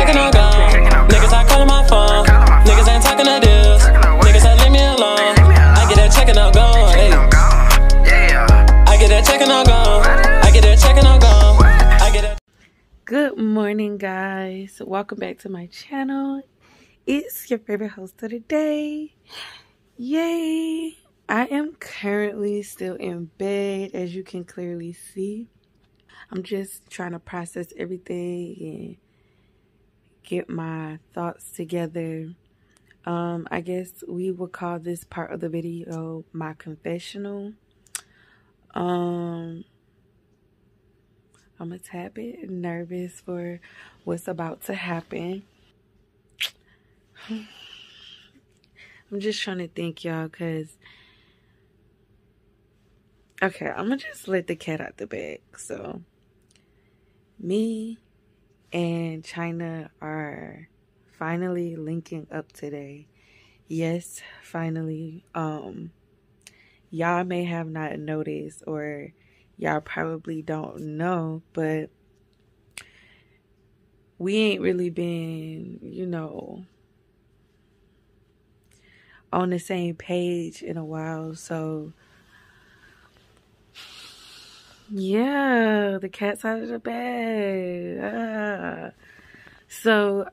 checking on gone. Niggas ain't calling my phone. Niggas ain't talking to this. Niggas ain't leave me alone. I get that checking on gone. Hey. I get that checking on gone. I get that checking on gone. I get that. Good morning, guys. Welcome back to my channel. It's your favorite host of the day. Yay! I am currently still in bed, as you can clearly see. I'm just trying to process everything and get my thoughts together. I guess we will call this part of the video my confessional. I'm a tad bit nervous for what's about to happen. I'm just trying to think, y'all, because okay, I'm gonna just let the cat out the bag. So me and China are finally linking up today. Yes, finally. Y'all may have not noticed, or y'all probably don't know, but we ain't really been, you know, on the same page in a while. So yeah, the cat's out of the bag. So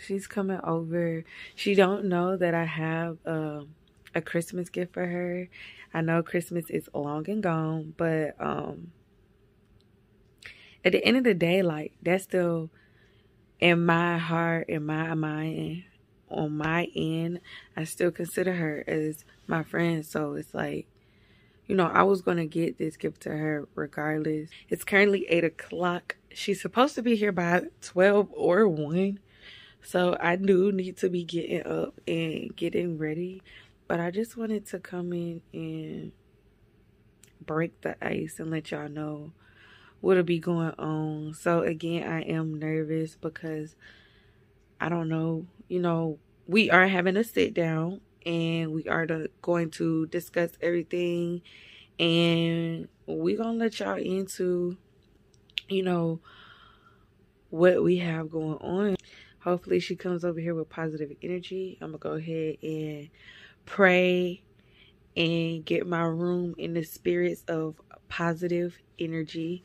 she's coming over. She don't know that I have a Christmas gift for her. I know Christmas is long and gone, but at the end of the day, like, that's still in my heart, in my mind, on my end, I still consider her as my friend. So it's like, you know, I was going to get this gift to her regardless. It's currently 8 o'clock. She's supposed to be here by 12 or 1. So I do need to be getting up and getting ready. But I just wanted to come in and break the ice and let y'all know what'll be going on. So again, I am nervous because I don't know, you know, we are having a sit down and we are going to discuss everything, and we're gonna let y'all into, you know, what we have going on. Hopefully she comes over here with positive energy. I'm gonna go ahead and pray and get my room in the spirits of positive energy.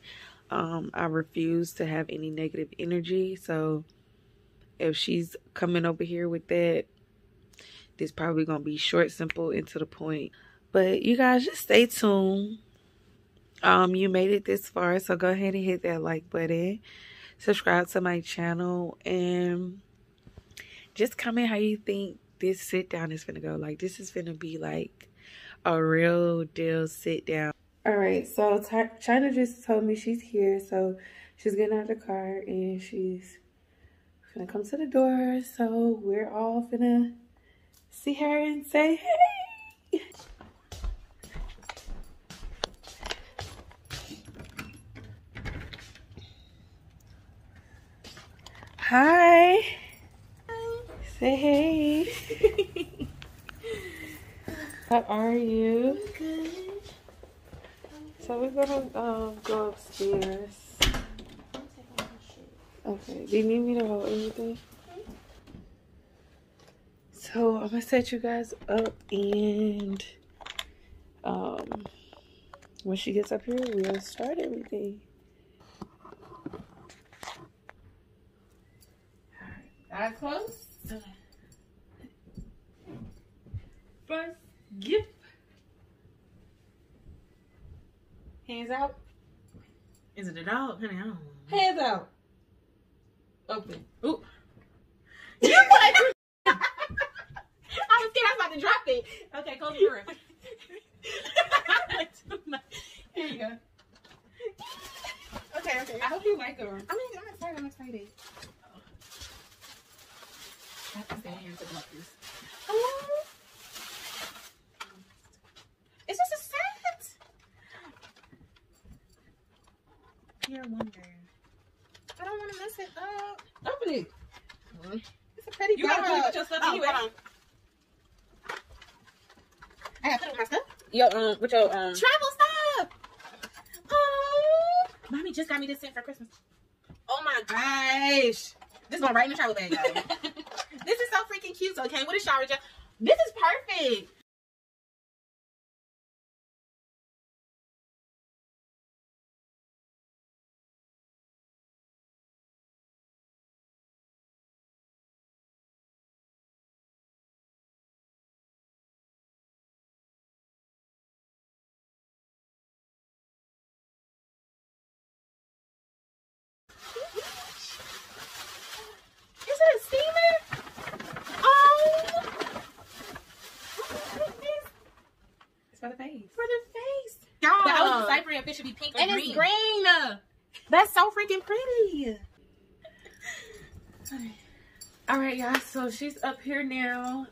I refuse to have any negative energy. So if she's coming over here with that, this probably gonna be short, simple, and to the point. But you guys just stay tuned. You made it this far, so go ahead and hit that like button. Subscribe to my channel and just comment how you think this sit down is gonna go. Like, this is gonna be like a real deal sit down. All right, so China just told me she's here, so she's getting out of the car and she's gonna come to the door. So we're all gonna see her and say hey. Hi. Say hey. How are you? I'm good. So we're gonna go upstairs. Okay. Do you need me to hold anything? So I'm gonna set you guys up, and when she gets up here, we'll start everything. Eyes closed. Okay. First gift. Hands out. Is it a dog? Honey, I don't know. Hands out. Open. Ooh. You like I was scared I was about to drop it. Okay, close the door. Here you go. Okay. I hope you like her. I'm excited. I'm excited. I have to stay here to block this. Oh. It's just a set. You're a wonder. I don't want to mess it up. Open it. It's a pretty You gotta put it with your stuff anyway. Hold on. I gotta put it with my stuff? With your Travel stuff. Oh. Mommy just got me this set for Christmas. Oh my gosh. This going right in the travel bag, guys. This is so freaking cute. So it came with a shower gel. This is perfect. Is it a steamer? Oh. It's for the face. For the face. Y'all. But I was deciphering if it should be pink or green. And it's green. That's so freaking pretty. All right, y'all. So she's up here now.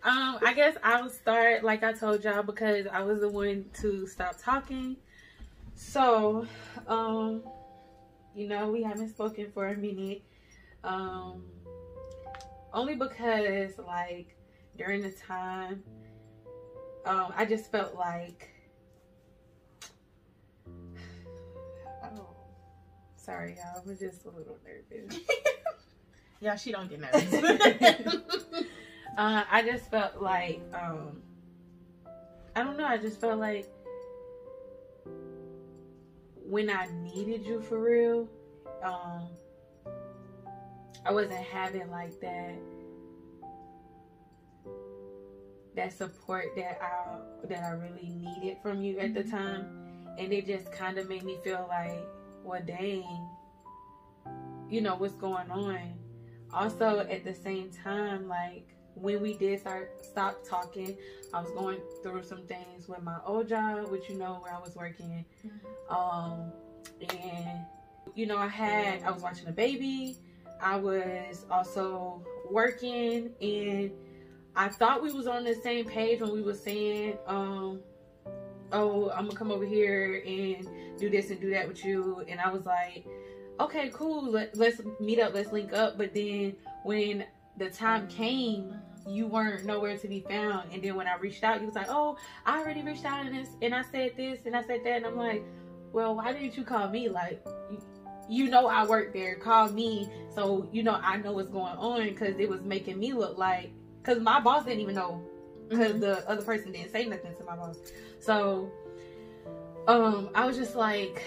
I guess I'll start like I told y'all because I was the one to stop talking. So, you know, we haven't spoken for a minute. Only because like during the time, I just felt like, oh, sorry y'all, I'm just a little nervous. Yeah, she don't get nervous. I just felt like, I don't know, I just felt like when I needed you for real, I wasn't having like that support that I really needed from you at the time. And it just kind of made me feel like, well, dang, you know, what's going on? Also, at the same time, like, when we did stop talking, I was going through some things with my old job, which, you know, where I was working. And, you know, I was watching a baby. I was also working, and I thought we was on the same page when we was saying, oh, I'm gonna come over here and do this and do that with you. And I was like, okay, cool, let's meet up, let's link up. But then when the time came, you weren't nowhere to be found. And then when I reached out, you was like, oh, I already reached out and I said this and I said that. And I'm like, well, why didn't you call me? Like, you know I work there, call me so you know I know what's going on, because it was making me look like, because my boss didn't even know, because the other person didn't say nothing to my boss. So I was just like,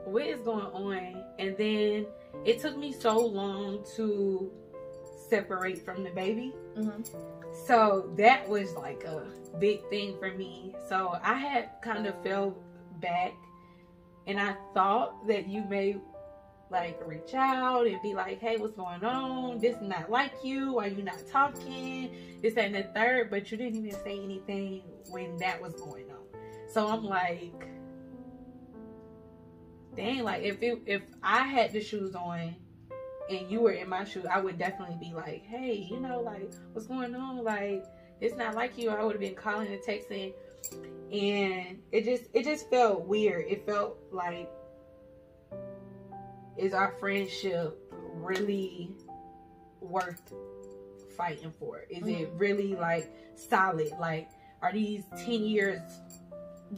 what is going on? And then it took me so long to separate from the baby. So that was like a big thing for me. So I had kind of fell back, and I thought that you may like reach out and be like, hey, what's going on? This is not like you. Why you not talking? This and the third. But you didn't even say anything when that was going on. So I'm like, dang, like if I had the shoes on and you were in my shoes, I would definitely be like, hey, you know, like, what's going on? Like, it's not like you. I would have been calling and texting, and it just felt weird. It felt like, is our friendship really worth fighting for? Is it really like solid? Like, are these 10 years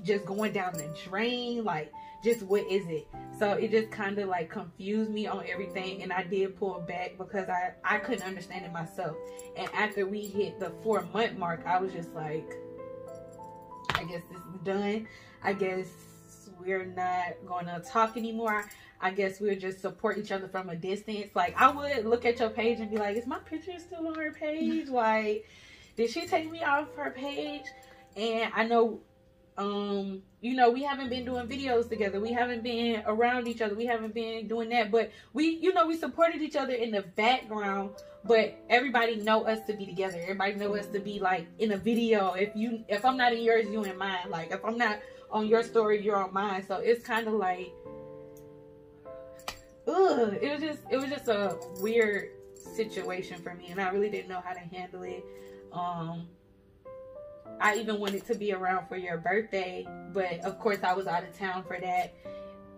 just going down the drain? Like, just what is it? So it just kind of like confused me on everything, and I did pull back because I couldn't understand it myself. And after we hit the 4-month mark, I was just like, I guess this is done. I guess we're not going to talk anymore. I guess we'll just support each other from a distance. Like, I would look at your page and be like, is my picture still on her page? Like, did she take me off her page? And I know, you know, we haven't been doing videos together. We haven't been around each other. We haven't been doing that. But we, you know, we supported each other in the background. But everybody know us to be together. Everybody know us to be like in a video. If I'm not in yours, you in mine. Like, if I'm not on your story, you're on mine. So it's kind of like, ugh, it was just a weird situation for me, and I really didn't know how to handle it. I even wanted to be around for your birthday, but of course I was out of town for that.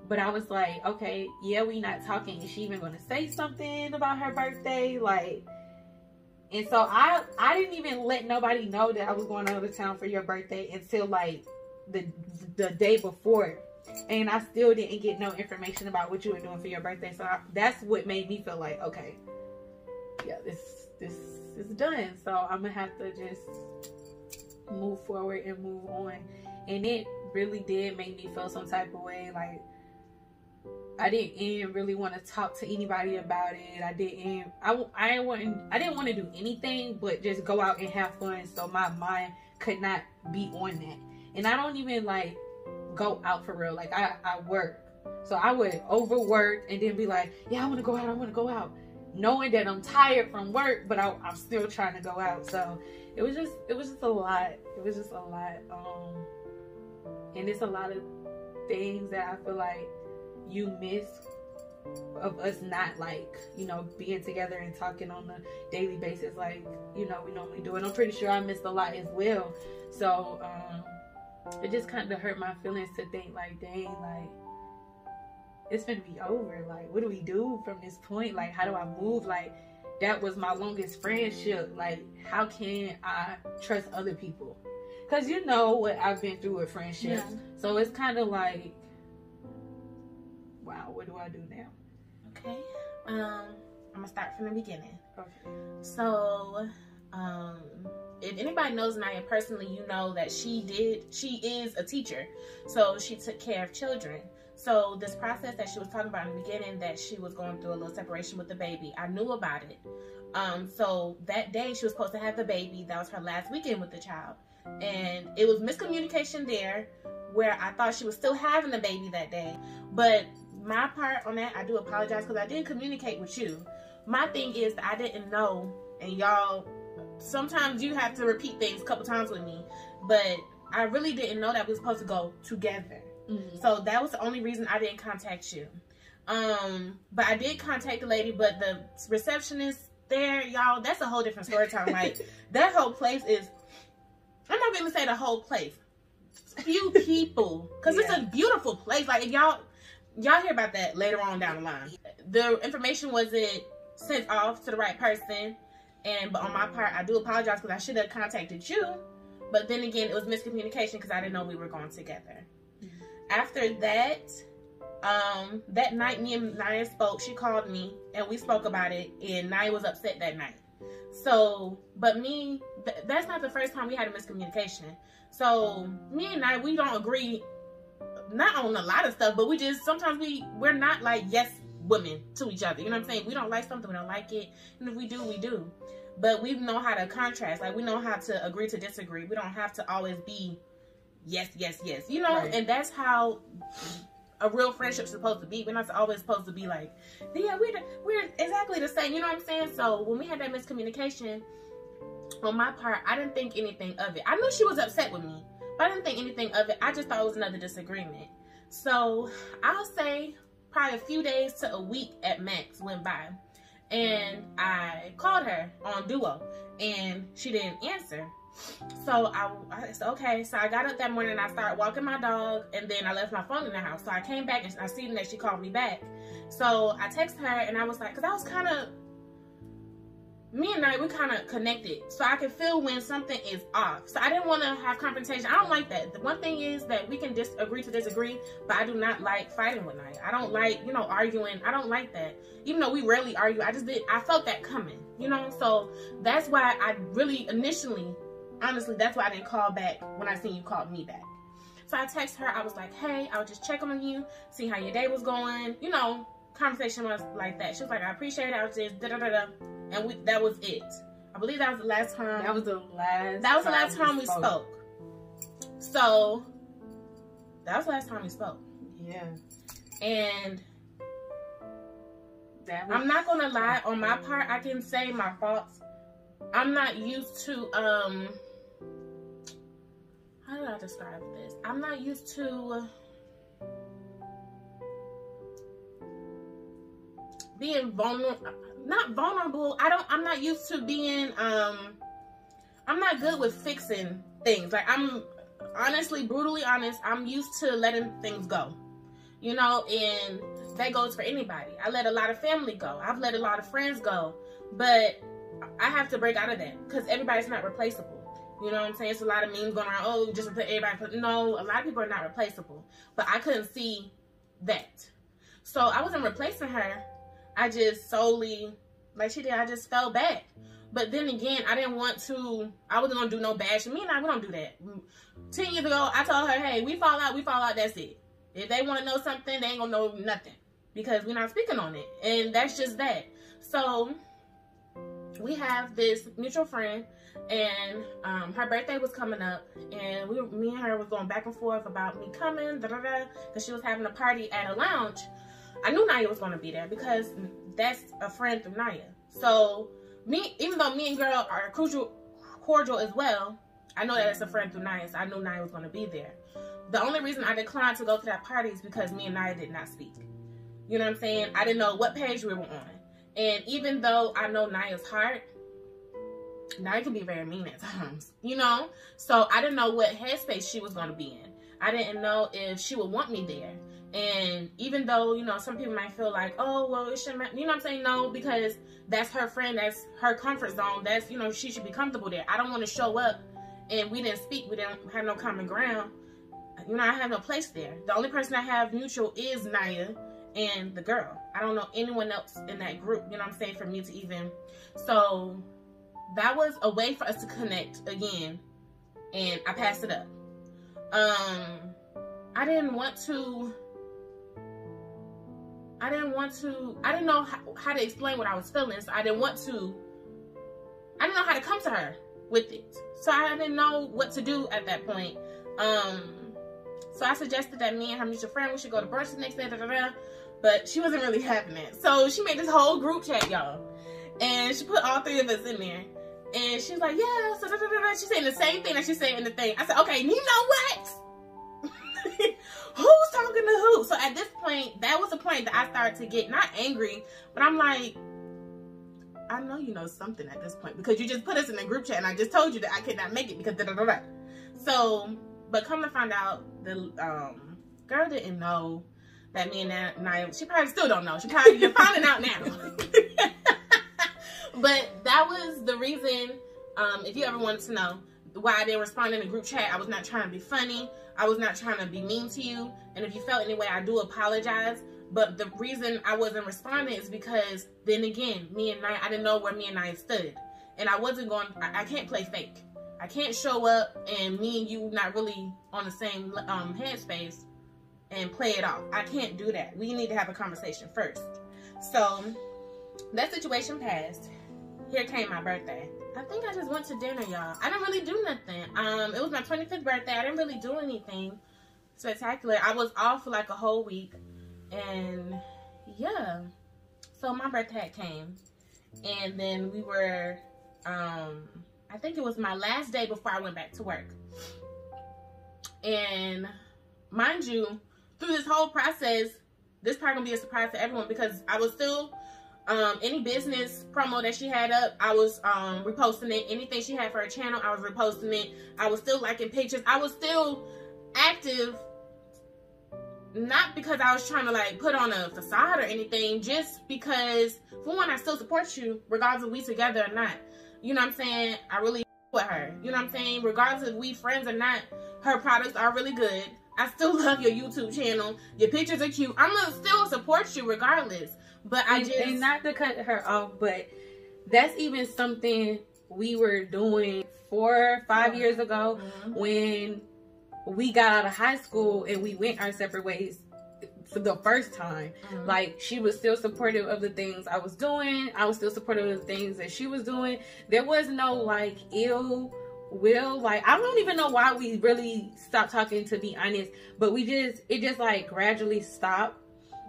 But I was like, okay, yeah, we not talking. Is she even gonna say something about her birthday? Like, and so I didn't even let nobody know that I was going out of town for your birthday until like the day before. and I still didn't get no information about what you were doing for your birthday. So that's what made me feel like, okay, yeah, this is done. So I'm gonna have to just move forward and move on. And it really did make me feel some type of way. Like, I didn't really want to talk to anybody about it. I didn't want to do anything but just go out and have fun. So my mind could not be on that. And I don't even like go out for real. Like, I work. So I would overwork and then be like, yeah, I want to go out. Knowing that I'm tired from work, but I'm still trying to go out. So it was just a lot. It was just a lot. And it's a lot of things that I feel like you miss of us not, like, you know, being together and talking on a daily basis like, you know, we normally do. And I'm pretty sure I missed a lot as well. So it just kind of hurt my feelings to think like, dang, like, it's gonna be over. Like, what do we do from this point? Like, how do I move? Like, that was my longest friendship. Like, how can I trust other people? Because you know what I've been through with friendships. Yeah. So it's kind of like, wow, what do I do now? Okay. I'm gonna start from the beginning. Okay. So, if anybody knows Naya personally, you know that she is a teacher. So she took care of children. So this process that she was talking about in the beginning, that she was going through a little separation with the baby, I knew about it. So that day she was supposed to have the baby. That was her last weekend with the child. And it was miscommunication there, where I thought she was still having the baby that day. But my part on that, I do apologize, because I didn't communicate with you. My thing is that I didn't know, and y'all, sometimes you have to repeat things a couple times with me, but I really didn't know that we were supposed to go together. Mm-hmm. So that was the only reason I didn't contact you. But I did contact the lady, but the receptionist there, y'all, that's a whole different story time. Like, that whole place is, I'm not gonna say the whole place, few people, because it's a beautiful place. Like, if y'all hear about that later on down the line. The information wasn't sent off to the right person, but on my part, I do apologize, because I should have contacted you. But then again, it was miscommunication, because I didn't know we were going together. After that, that night me and Naya spoke. She called me and we spoke about it, and Naya was upset that night. So, but me, that's not the first time we had a miscommunication. So me and Naya, we don't agree, not on a lot of stuff, but we just, sometimes we're not like yes women to each other. You know what I'm saying? We don't like something, we don't like it. And if we do, we do. But we know how to contrast. Like, we know how to agree to disagree. We don't have to always be yes, yes, yes, you know, right. And that's how a real friendship's supposed to be. We're not always supposed to be like, yeah, we're exactly the same, you know what I'm saying? So when we had that miscommunication, on my part, I didn't think anything of it. I knew she was upset with me, but I didn't think anything of it. I just thought it was another disagreement. So I'll say probably a few days to a week at max went by, and I called her on Duo, and she didn't answer. So I said, okay. So I got up that morning and I started walking my dog, and then I left my phone in the house. So I came back and I seen that she called me back. So I texted her and I was like, because I was kind of, me and I, we kind of connected. So I could feel when something is off. So I didn't want to have confrontation. I don't like that. The one thing is that we can agree to disagree, but I do not like fighting with Naya. I don't like, you know, arguing. I don't like that. Even though we rarely argue, I felt that coming, you know? So that's why I really initially, honestly, that's why I didn't call back when I seen you called me back. So I texted her. I was like, hey, I was just checking on you, see how your day was going. You know, conversation was like that. She was like, I appreciate it. I was just da-da-da-da. And that was it. I believe that was the last time. That was the last time we spoke. So, that was the last time we spoke. Yeah. And I'm not going to lie. On my part, I can say my faults. I'm not used to, how do I describe this? I'm not used to being vulnerable. Not vulnerable. I'm not used to being, I'm not good with fixing things. Like, I'm honestly, brutally honest, I'm used to letting things go. You know, and that goes for anybody. I let a lot of family go. I've let a lot of friends go. But I have to break out of that, because everybody's not replaceable. You know what I'm saying? It's a lot of memes going around, oh, just replace everybody. No, a lot of people are not replaceable. But I couldn't see that. So I wasn't replacing her. I just solely, like she did, I just fell back. But then again, I wasn't going to do no bad shit. Me and I, we don't do that. 10 years ago, I told her, hey, we fall out, that's it. If they want to know something, they ain't going to know nothing. Because we're not speaking on it. And that's just that. So, we have this mutual friend. And her birthday was coming up. And me and her was going back and forth about me coming. Because she was having a party at a lounge. I knew Naya was going to be there. Because that's a friend through Naya. So, even though me and girl are cordial as well, I know that it's a friend through Naya, so I knew Naya was going to be there. The only reason I declined to go to that party is because me and Naya did not speak. You know what I'm saying? I didn't know what page we were on. And even though I know Naya's heart, Naya can be very mean at times, you know? So I didn't know what headspace she was going to be in. I didn't know if she would want me there. And even though, you know, some people might feel like, oh, well, it shouldn't matter. You know what I'm saying? No, because that's her friend. That's her comfort zone. That's, you know, she should be comfortable there. I don't want to show up and we didn't speak. We didn't have no common ground. You know, I have no place there. The only person I have mutual is Naya and the girl. I don't know anyone else in that group. You know what I'm saying? For me to even. So that was a way for us to connect again. And I passed it up. I didn't know how to explain what I was feeling, so I didn't know how to come to her with it. So I didn't know what to do at that point. So I suggested that me and her mutual friend, we should go to brunch the next day, but she wasn't really having it. So she made this whole group chat, y'all. And she put all three of us in there. And she was like, yeah, so she's saying the same thing that she said in the thing. I said, okay, you know what? Who's talking to who? So at this point, that was the point that I started to get not angry, but I'm like, I know you know something at this point because you just put us in a group chat and I just told you that I could not make it because da-da-da-da. So, but come to find out, the girl didn't know that me and Naya, she probably still don't know. She probably, you're finding out now. But that was the reason, if you ever wanted to know, why I didn't respond in the group chat. I was not trying to be funny. I was not trying to be mean to you. And if you felt any way, I do apologize. But the reason I wasn't responding is because, then again, me and Naya, I didn't know where me and Naya stood. And I wasn't going, I can't play fake. I can't show up and me and you not really on the same headspace and play it off. I can't do that. We need to have a conversation first. So, that situation passed. Here came my birthday. I think I just went to dinner, y'all. I didn't really do nothing. It was my 25th birthday. I didn't really do anything spectacular. I was off for like a whole week. And yeah. So my birthday came. And then we were, I think it was my last day before I went back to work. And mind you, through this whole process, this probably gonna be a surprise to everyone because I was still, any business promo that she had up, I was reposting it. Anything she had for her channel, I was reposting it. I was still liking pictures. I was still active, not because I was trying to like put on a facade or anything, just because, for one, I still support you, regardless if we together or not. You know what I'm saying? I really with her. You know what I'm saying? Regardless if we friends or not, her products are really good. I still love your YouTube channel. Your pictures are cute. I'm gonna still support you regardless. But and not to cut her off, but that's even something we were doing 4 or 5 years ago when we got out of high school and we went our separate ways for the first time. Like, she was still supportive of the things I was doing. I was still supportive of the things that she was doing. There was no like ill will. Like, I don't even know why we really stopped talking, to be honest, but it just like gradually stopped.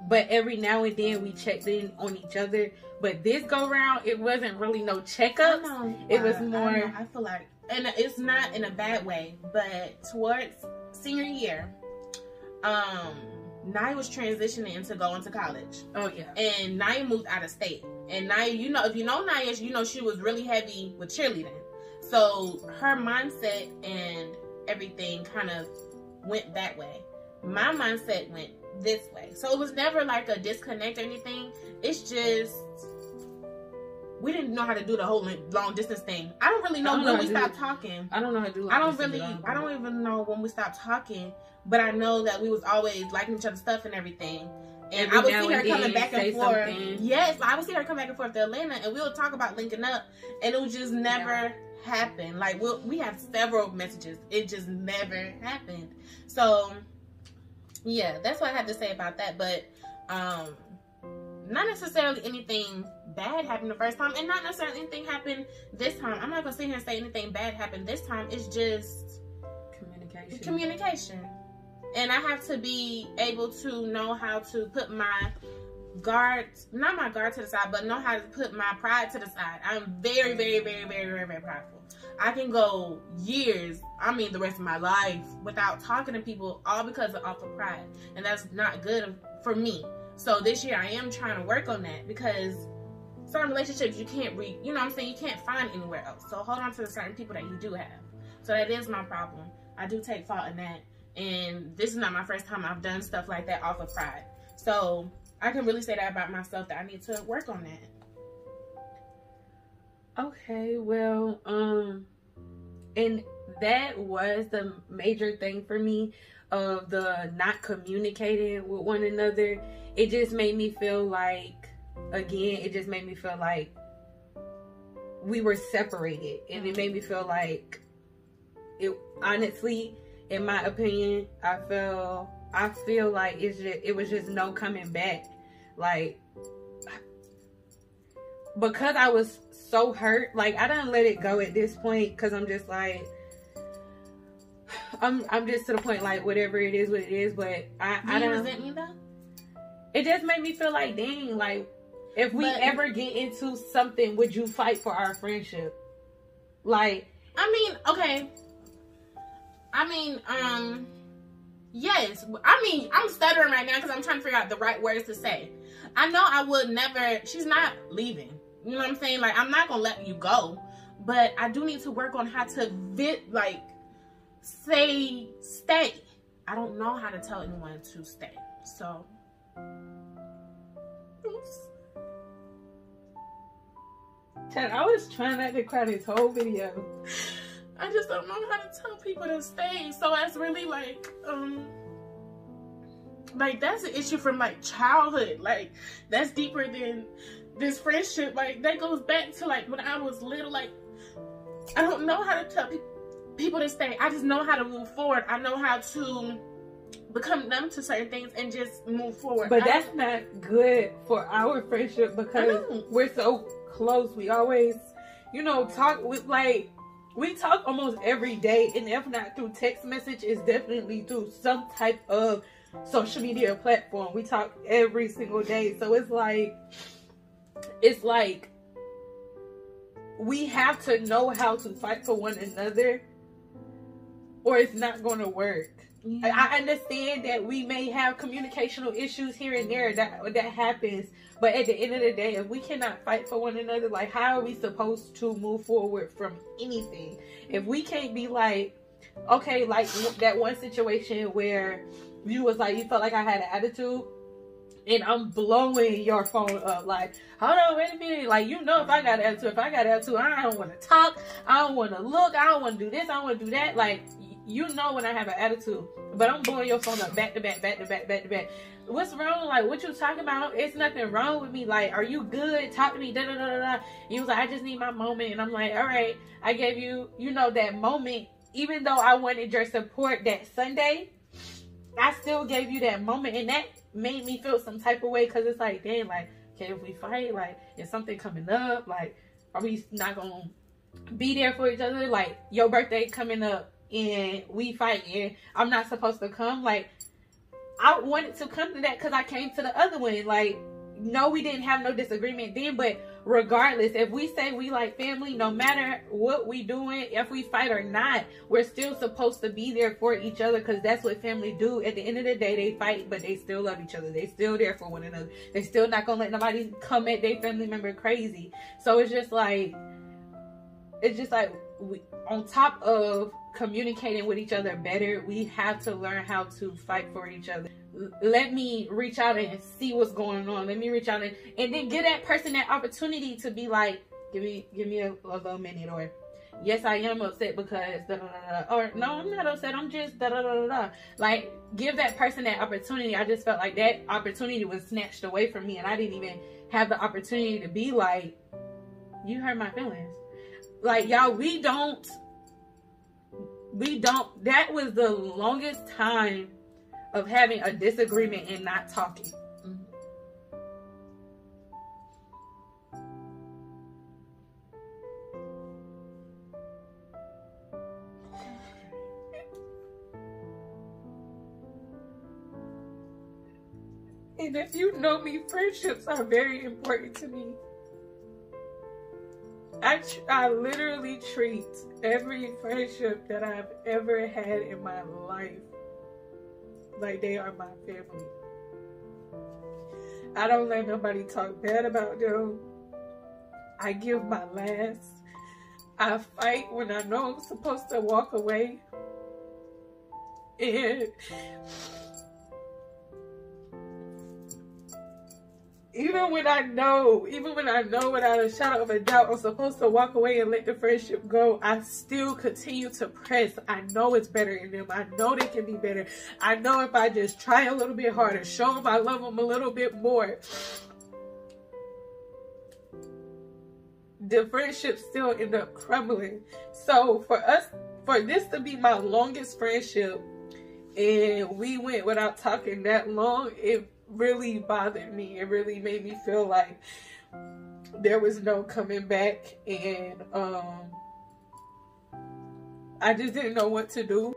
But every now and then we checked in on each other. But this go round, it wasn't really no checkups. It was more, I feel like, and it's not in a bad way, but towards senior year, Naya was transitioning into going to college. Oh yeah. And Naya moved out of state. And Naya, you know, if you know Naya, you know she was really heavy with cheerleading. So her mindset and everything kind of went that way. My mindset went this way. So it was never like a disconnect or anything. It's just, we didn't know how to do the whole long distance thing. I don't really know when we stopped talking. I don't know how to do. I don't even know when we stopped talking. But I know that we was always liking each other's stuff and everything. And I would see her coming back and forth. Yes, I would see her come back and forth to Atlanta, and we would talk about linking up, and it would just never happen. Like we have several messages, it just never happened. So yeah, that's what I had to say about that. But not necessarily anything bad happened the first time, and not necessarily anything happened this time. I'm not gonna sit here and say anything bad happened this time. It's just communication. And I have to be able to know how to put my not my guard to the side, but know how to put my pride to the side. I'm very, very, very, very, very, very prideful. I can go years, I mean the rest of my life, without talking to people, all because of pride. And that's not good for me. So this year I am trying to work on that, because certain relationships you can't you know what I'm saying, you can't find anywhere else. So hold on to the certain people that you do have. So that is my problem. I do take fault in that. And this is not my first time I've done stuff like that off of pride. So I can really say that about myself, that I need to work on that. Okay, well, and that was the major thing for me of the not communicating with one another. It just made me feel like, again, it just made me feel like we were separated. And it made me feel like, honestly, in my opinion, I feel like it was just no coming back. Like, because I was so hurt, like I didn't let it go at this point, because I'm just like, I'm just to the point, like whatever it is, what it is. But I don't resent me though. It just made me feel like, dang, like if we ever get into something, would you fight for our friendship? Like, I mean, okay. Yes. I mean, I'm stuttering right now because I'm trying to figure out the right words to say. I know I would never, she's not leaving. You know what I'm saying? Like, I'm not going to let you go. But I do need to work on how to say stay. I don't know how to tell anyone to stay. So, oops. Chad, I was trying not to cry this whole video. I just don't know how to tell people to stay. So that's really like that's an issue from like childhood. Like that's deeper than this friendship. Like that goes back to like when I was little. Like I don't know how to tell people to stay. I just know how to move forward. I know how to become numb to certain things and just move forward. But that's not good for our friendship, because we're so close. We always, talk with we talk almost every day, and if not through text message, it's definitely through some type of social media platform. We talk every single day. So it's like we have to know how to fight for one another, or it's not going to work. Yeah. I understand that we may have communicational issues here and there, that happens. But at the end of the day, if we cannot fight for one another, like, how are we supposed to move forward from anything? If we can't be like, okay, like that one situation where you was like, you felt like I had an attitude, and I'm blowing your phone up, like, hold on, wait a minute, like, if I got an attitude, I don't want to talk, I don't want to look, I don't want to do this, I don't want to do that, like, when I have an attitude, but I'm blowing your phone up back to back, back to back, back to back. What's wrong? Like, what you talking about? It's nothing wrong with me. Like, are you good? Talk to me. Da da da da da. He was like, I just need my moment. And I'm like, all right. I gave you, that moment. Even though I wanted your support that Sunday, I still gave you that moment. And that made me feel some type of way, because it's like, dang, like, okay, if we fight, like, is something coming up? Like, are we not going to be there for each other? Like, your birthday coming up and we fight and I'm not supposed to come? Like, I wanted to come to that because I came to the other one. Like, no, we didn't have no disagreement then, but regardless, if we say we like family, no matter what we doing, if we fight or not, we're still supposed to be there for each other, because that's what family do. At the end of the day, they fight, but they still love each other. They still there for one another. They still not gonna let nobody come at their family member crazy. So it's just like we, on top of communicating with each other better, we have to learn how to fight for each other. let me reach out and see what's going on. Let me reach out and then give that person that opportunity to be like, give me a little minute, or yes, I am upset because da da da da, or no, I'm not upset, I'm just da da da da da. Like, give that person that opportunity. I just felt like that opportunity was snatched away from me, and I didn't even have the opportunity to be like, you hurt my feelings. Like, y'all, we don't, that was the longest time of having a disagreement and not talking. And if you know me, friendships are very important to me. I literally treat every friendship that I've ever had in my life like they are my family. I don't let nobody talk bad about them. I give my last. I fight when I know I'm supposed to walk away. And even when I know without a shadow of a doubt I'm supposed to walk away and let the friendship go, I still continue to press. I know it's better in them. I know they can be better. I know if I just try a little bit harder, show them I love them a little bit more, the friendship still end up crumbling. So for this to be my longest friendship, and we went without talking that long, it really bothered me. It really made me feel like there was no coming back, and I just didn't know what to do.